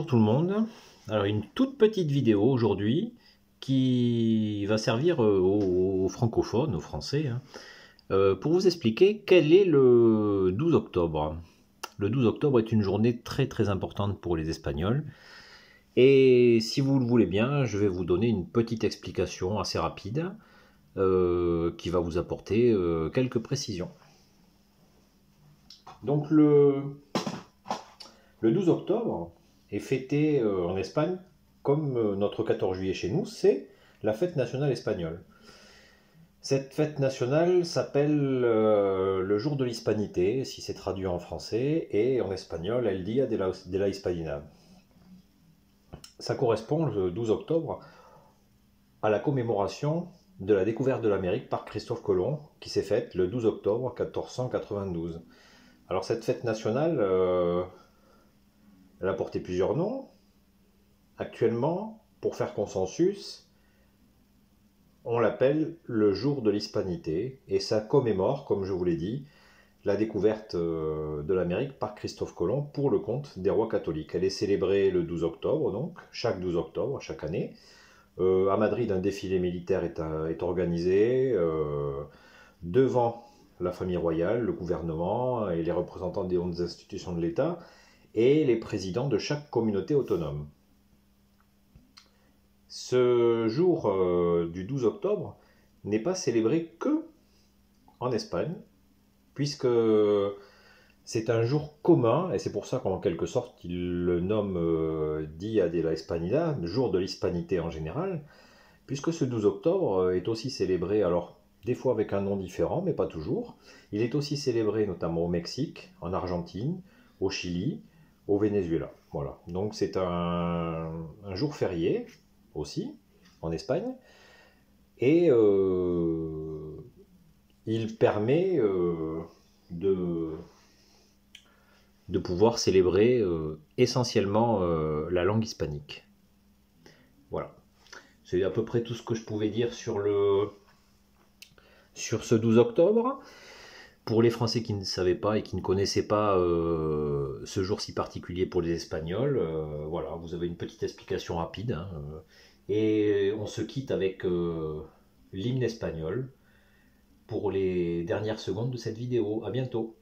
Bonjour tout le monde. Alors une toute petite vidéo aujourd'hui qui va servir aux francophones, aux Français, hein, pour vous expliquer quel est le 12 octobre. Le 12 octobre est une journée très très importante pour les Espagnols. Et si vous le voulez bien, je vais vous donner une petite explication assez rapide qui va vous apporter quelques précisions. Donc le 12 octobre est fêté en Espagne comme notre 14 juillet chez nous, c'est la fête nationale espagnole. Cette fête nationale s'appelle le jour de l'Hispanité, si c'est traduit en français, et en espagnol, El Día de la Hispanidad. Ça correspond, le 12 octobre, à la commémoration de la découverte de l'Amérique par Christophe Colomb, qui s'est faite le 12 octobre 1492. Alors cette fête nationale, elle a porté plusieurs noms. Actuellement, pour faire consensus, on l'appelle le jour de l'Hispanité, et ça commémore, comme je vous l'ai dit, la découverte de l'Amérique par Christophe Colomb pour le compte des rois catholiques. Elle est célébrée le 12 octobre, donc, chaque 12 octobre, chaque année. À Madrid, un défilé militaire est organisé devant la famille royale, le gouvernement et les représentants des hautes institutions de l'État et les présidents de chaque communauté autonome. Ce jour du 12 octobre n'est pas célébré que en Espagne, puisque c'est un jour commun, et c'est pour ça qu'en quelque sorte il le nomme Dia de la Hispanidad, jour de l'hispanité en général, puisque ce 12 octobre est aussi célébré, alors des fois avec un nom différent, mais pas toujours. Il est aussi célébré notamment au Mexique, en Argentine, au Chili, au Venezuela. Voilà, donc c'est un jour férié aussi, en Espagne, et il permet de pouvoir célébrer essentiellement la langue hispanique. Voilà. C'est à peu près tout ce que je pouvais dire sur ce 12 octobre. Pour les Français qui ne savaient pas et qui ne connaissaient pas ce jour si particulier pour les Espagnols, voilà, vous avez une petite explication rapide. Hein, et on se quitte avec l'hymne espagnol pour les dernières secondes de cette vidéo. À bientôt.